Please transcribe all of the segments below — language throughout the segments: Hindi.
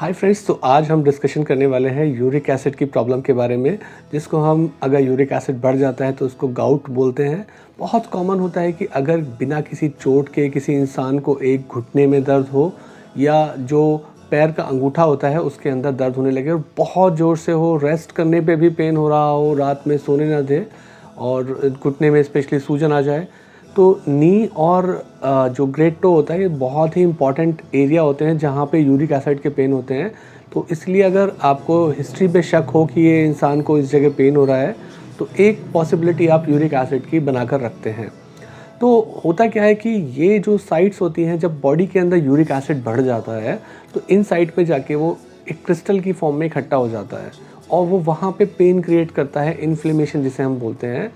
हाय फ्रेंड्स, तो आज हम डिस्कशन करने वाले हैं यूरिक एसिड की प्रॉब्लम के बारे में, जिसको हम अगर यूरिक एसिड बढ़ जाता है तो उसको गाउट बोलते हैं। बहुत कॉमन होता है कि अगर बिना किसी चोट के किसी इंसान को एक घुटने में दर्द हो या जो पैर का अंगूठा होता है उसके अंदर दर्द होने लगे और बहुत ज़ोर से हो, रेस्ट करने पे भी पेन हो रहा हो, रात में सोने ना दे और घुटने में स्पेशली सूजन आ जाए। तो नी और जो ग्रेट टो होता है ये बहुत ही इंपॉर्टेंट एरिया होते हैं जहाँ पे यूरिक एसिड के पेन होते हैं। तो इसलिए अगर आपको हिस्ट्री पे शक हो कि ये इंसान को इस जगह पेन हो रहा है तो एक पॉसिबिलिटी आप यूरिक एसिड की बनाकर रखते हैं। तो होता क्या है कि ये जो साइट्स होती हैं, जब बॉडी के अंदर यूरिक एसिड बढ़ जाता है तो इन साइट पे जाके वो एक क्रिस्टल की फॉर्म में इकट्ठा हो जाता है और वो वहाँ पे पेन क्रिएट करता है, इन्फ्लेमेशन जिसे हम बोलते हैं।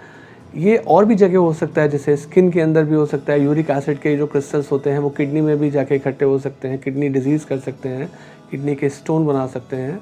ये और भी जगह हो सकता है, जैसे स्किन के अंदर भी हो सकता है। यूरिक एसिड के जो क्रिस्टल्स होते हैं वो किडनी में भी जाके इकट्ठे हो सकते हैं, किडनी डिजीज़ कर सकते हैं, किडनी के स्टोन बना सकते हैं।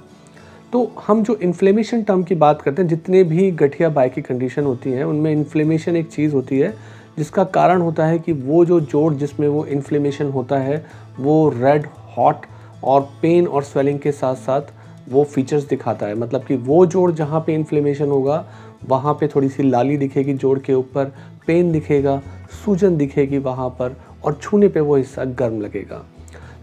तो हम जो इन्फ्लेमेशन टर्म की बात करते हैं, जितने भी गठिया बाय की कंडीशन होती हैं उनमें इन्फ्लेमेशन एक चीज़ होती है जिसका कारण होता है कि वो जो जोड़ जिसमें वो इन्फ्लेमेशन होता है वो रेड हॉट और पेन और स्वेलिंग के साथ साथ वो फीचर्स दिखाता है। मतलब कि वो जोड़ जहाँ पे इन्फ्लेमेशन होगा वहाँ पे थोड़ी सी लाली दिखेगी जोड़ के ऊपर, पेन दिखेगा, सूजन दिखेगी वहाँ पर और छूने पे वो हिस्सा गर्म लगेगा।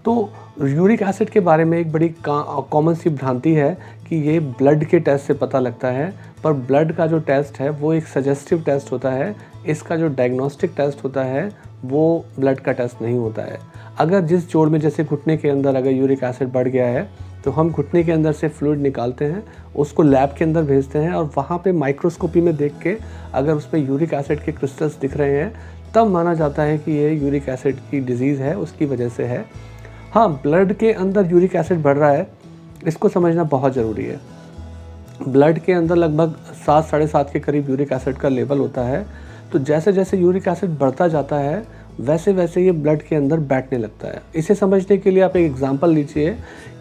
तो यूरिक एसिड के बारे में एक बड़ी कॉमन सी भ्रांति है कि ये ब्लड के टेस्ट से पता लगता है, पर ब्लड का जो टेस्ट है वो एक सजेस्टिव टेस्ट होता है। इसका जो डायग्नोस्टिक टेस्ट होता है वो ब्लड का टेस्ट नहीं होता है। अगर जिस जोड़ में, जैसे घुटने के अंदर अगर यूरिक एसिड बढ़ गया है तो हम घुटने के अंदर से फ्लूइड निकालते हैं, उसको लैब के अंदर भेजते हैं और वहाँ पे माइक्रोस्कोपी में देख के अगर उसमें यूरिक एसिड के क्रिस्टल्स दिख रहे हैं तब माना जाता है कि ये यूरिक एसिड की डिजीज़ है, उसकी वजह से है। हाँ, ब्लड के अंदर यूरिक एसिड बढ़ रहा है, इसको समझना बहुत ज़रूरी है। ब्लड के अंदर लगभग 7 साढ़े 7 के करीब यूरिक एसिड का लेवल होता है। तो जैसे जैसे यूरिक एसिड बढ़ता जाता है वैसे वैसे ये ब्लड के अंदर बैठने लगता है। इसे समझने के लिए आप एक एग्जांपल लीजिए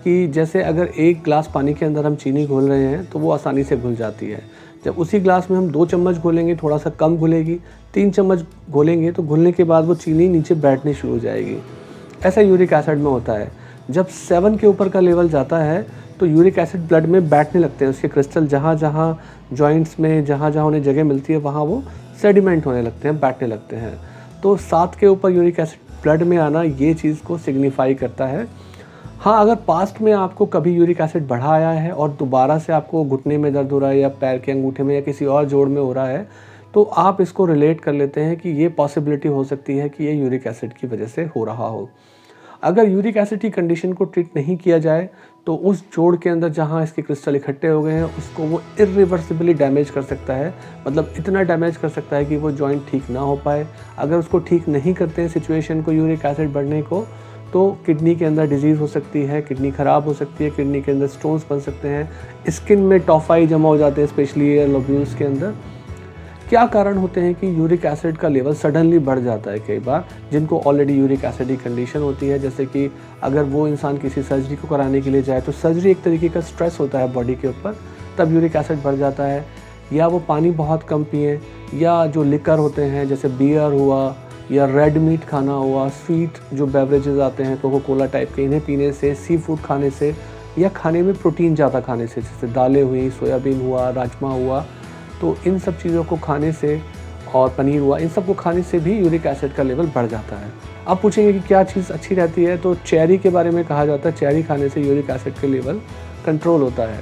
कि जैसे अगर एक ग्लास पानी के अंदर हम चीनी घोल रहे हैं तो वो आसानी से घुल जाती है। जब उसी ग्लास में हम 2 चम्मच घोलेंगे थोड़ा सा कम घुलेगी, 3 चम्मच घोलेंगे तो घुलने के बाद वो चीनी नीचे बैठनी शुरू हो जाएगी। ऐसा यूरिक एसिड में होता है। जब 7 के ऊपर का लेवल जाता है तो यूरिक एसिड ब्लड में बैठने लगते हैं। उसके क्रिस्टल जहाँ जहाँ जॉइंट्स में जहाँ जहाँ उन्हें जगह मिलती है वहाँ वो सेडिमेंट होने लगते हैं, बैठने लगते हैं। तो 7 के ऊपर यूरिक एसिड ब्लड में आना ये चीज़ को सिग्निफाई करता है। हाँ, अगर पास्ट में आपको कभी यूरिक एसिड बढ़ा आया है और दोबारा से आपको घुटने में दर्द हो रहा है या पैर के अंगूठे में या किसी और जोड़ में हो रहा है तो आप इसको रिलेट कर लेते हैं कि ये पॉसिबिलिटी हो सकती है कि ये यूरिक एसिड की वजह से हो रहा हो। अगर यूरिक एसिड की कंडीशन को ट्रीट नहीं किया जाए तो उस जोड़ के अंदर जहाँ इसके क्रिस्टल इकट्ठे हो गए हैं उसको वो इरिवर्सिबली डैमेज कर सकता है। मतलब इतना डैमेज कर सकता है कि वो जॉइंट ठीक ना हो पाए। अगर उसको ठीक नहीं करते हैं सिचुएशन को, यूरिक एसिड बढ़ने को, तो किडनी के अंदर डिजीज़ हो सकती है, किडनी ख़राब हो सकती है, किडनी के अंदर स्टोन्स बन सकते हैं, स्किन में टॉफाई जमा हो जाते हैं, स्पेशली एयर लोब्यूल्स के अंदर। क्या कारण होते हैं कि यूरिक एसिड का लेवल सडनली बढ़ जाता है कई बार, जिनको ऑलरेडी यूरिक एसिड की कंडीशन होती है। जैसे कि अगर वो इंसान किसी सर्जरी को कराने के लिए जाए तो सर्जरी एक तरीके का स्ट्रेस होता है बॉडी के ऊपर, तब यूरिक एसिड बढ़ जाता है। या वो पानी बहुत कम पिए, या जो लिकर होते हैं जैसे बियर हुआ या रेड मीट खाना हुआ, स्वीट जो बेवरेजेस आते हैं कोको कोला टाइप के, इन्हें पीने से, सी फूड खाने से या खाने में प्रोटीन ज़्यादा खाने से, जैसे दालें हुई, सोयाबीन हुआ, राजमा हुआ, तो इन सब चीज़ों को खाने से और पनीर हुआ, इन सब को खाने से भी यूरिक एसिड का लेवल बढ़ जाता है। आप पूछेंगे कि क्या चीज़ अच्छी रहती है, तो चेरी के बारे में कहा जाता है चेरी खाने से यूरिक एसिड का लेवल कंट्रोल होता है।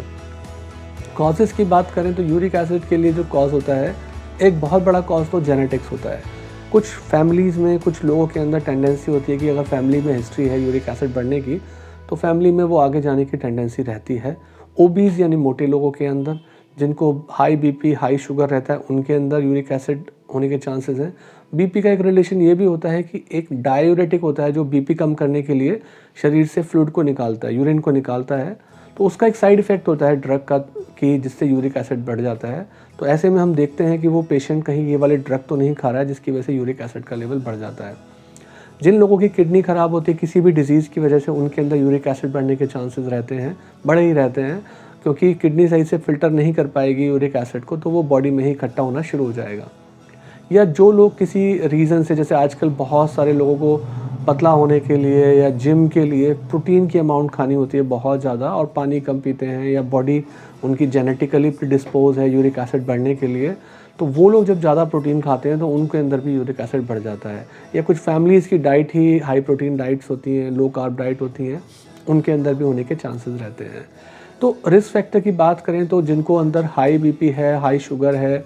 कॉजेज़ की बात करें तो यूरिक एसिड के लिए जो कॉज होता है, एक बहुत बड़ा कॉज तो जेनेटिक्स होता है। कुछ फैमिलीज़ में कुछ लोगों के अंदर टेंडेंसी होती है कि अगर फैमिली में हिस्ट्री है यूरिक एसिड बढ़ने की तो फैमिली में वो आगे जाने की टेंडेंसी रहती है। ओबीज़ यानी मोटे लोगों के अंदर, जिनको हाई बीपी, हाई शुगर रहता है, उनके अंदर यूरिक एसिड होने के चांसेस हैं। बीपी का एक रिलेशन ये भी होता है कि एक डायूरेटिक होता है जो बीपी कम करने के लिए शरीर से फ्लूइड को निकालता है, यूरिन को निकालता है, तो उसका एक साइड इफ़ेक्ट होता है ड्रग का कि जिससे यूरिक एसिड बढ़ जाता है। तो ऐसे में हम देखते हैं कि वो पेशेंट कहीं ये वाले ड्रग तो नहीं खा रहा है जिसकी वजह से यूरिक एसिड का लेवल बढ़ जाता है। जिन लोगों की किडनी ख़राब होती है किसी भी डिजीज़ की वजह से, उनके अंदर यूरिक एसिड बढ़ने के चांसेस रहते हैं, बड़े ही रहते हैं, क्योंकि किडनी सही से फ़िल्टर नहीं कर पाएगी यूरिक एसिड को, तो वो बॉडी में ही इकट्ठा होना शुरू हो जाएगा। या जो लोग किसी रीज़न से, जैसे आजकल बहुत सारे लोगों को पतला होने के लिए या जिम के लिए प्रोटीन की अमाउंट खानी होती है बहुत ज़्यादा, और पानी कम पीते हैं, या बॉडी उनकी जेनेटिकली प्रीडिस्पोज है यूरिक एसिड बढ़ने के लिए, तो वो लोग जब ज़्यादा प्रोटीन खाते हैं तो उनके अंदर भी यूरिक एसिड बढ़ जाता है। या कुछ फैमिलीज़ की डाइट ही हाई प्रोटीन डाइट्स होती हैं, लो कार्ब डाइट होती हैं, उनके अंदर भी होने के चांसेस रहते हैं। तो रिस्क फैक्टर की बात करें तो जिनको अंदर हाई बीपी है, हाई शुगर है,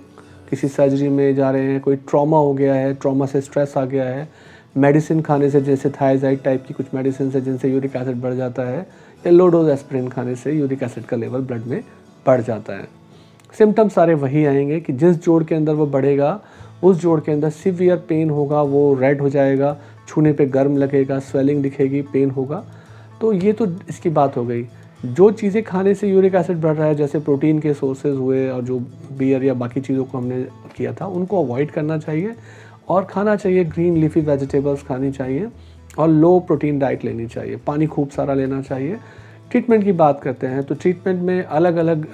किसी सर्जरी में जा रहे हैं, कोई ट्रॉमा हो गया है, ट्रॉमा से स्ट्रेस आ गया है, मेडिसिन खाने से, जैसे थायराइड टाइप की कुछ मेडिसिन है जिनसे यूरिक एसिड बढ़ जाता है, या लो डोज एस्पिरिन खाने से यूरिक एसिड का लेवल ब्लड में बढ़ जाता है। सिम्टम्स सारे वही आएंगे कि जिस जोड़ के अंदर वो बढ़ेगा उस जोड़ के अंदर सीवियर पेन होगा, वो रेड हो जाएगा, छूने पे गर्म लगेगा, स्वेलिंग दिखेगी, पेन होगा। तो ये तो इसकी बात हो गई। जो चीज़ें खाने से यूरिक एसिड बढ़ रहा है, जैसे प्रोटीन के सोर्सेज हुए और जो बियर या बाकी चीज़ों को हमने किया था, उनको अवॉइड करना चाहिए और खाना चाहिए ग्रीन लीफी वेजिटेबल्स खानी चाहिए और लो प्रोटीन डाइट लेनी चाहिए, पानी खूब सारा लेना चाहिए। ट्रीटमेंट की बात करते हैं तो ट्रीटमेंट में अलग अलग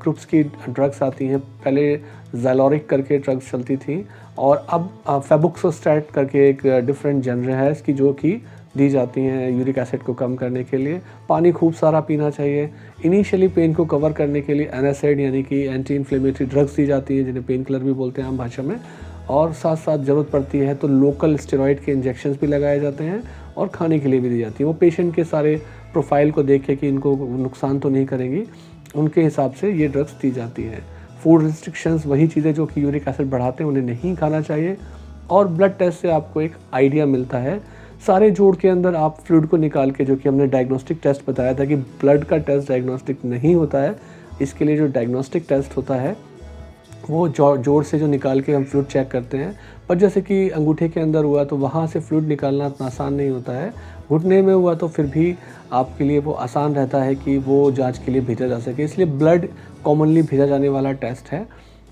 ग्रुप्स की ड्रग्स आती हैं। पहले ज़ैलोरिक करके ड्रग्स चलती थी और अब फेबुक्सोस्टैट करके एक डिफरेंट जनर है इसकी, जो कि दी जाती हैं यूरिक एसिड को कम करने के लिए। पानी खूब सारा पीना चाहिए। इनिशियली पेन को कवर करने के लिए एनासिड यानी कि एंटी इन्फ्लेमेटरी ड्रग्स दी जाती हैं, जिन्हें पेन किलर भी बोलते हैं आम भाषा में, और साथ साथ ज़रूरत पड़ती है तो लोकल स्टेरॉइड के इंजेक्शंस भी लगाए जाते हैं और खाने के लिए भी दी जाती है। वो पेशेंट के सारे प्रोफाइल को देख के कि इनको नुकसान तो नहीं करेंगी, उनके हिसाब से ये ड्रग्स दी जाती हैं। फूड रिस्ट्रिक्शंस, वही चीज़ें जो कि यूरिक एसिड बढ़ाते हैं उन्हें नहीं खाना चाहिए। और ब्लड टेस्ट से आपको एक आइडिया मिलता है। सारे जोड़ के अंदर आप फ्लूइड को निकाल के, जो कि हमने डायग्नोस्टिक टेस्ट बताया था कि ब्लड का टेस्ट डायग्नोस्टिक नहीं होता है, इसके लिए जो डायग्नोस्टिक टेस्ट होता है वो जोड़ से जो निकाल के हम फ्लूइड चेक करते हैं। पर जैसे कि अंगूठे के अंदर हुआ तो वहाँ से फ्लूइड निकालना इतना आसान नहीं होता है। घुटने में हुआ तो फिर भी आपके लिए वो आसान रहता है कि वो जांच के लिए भेजा जा सके, इसलिए ब्लड कॉमनली भेजा जाने वाला टेस्ट है।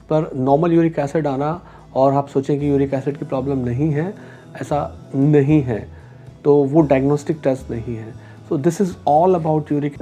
पर नॉर्मल यूरिक एसिड आना और आप सोचें कि यूरिक एसिड की प्रॉब्लम नहीं है, ऐसा नहीं है, तो वो डायग्नोस्टिक टेस्ट नहीं है। So this is all about uric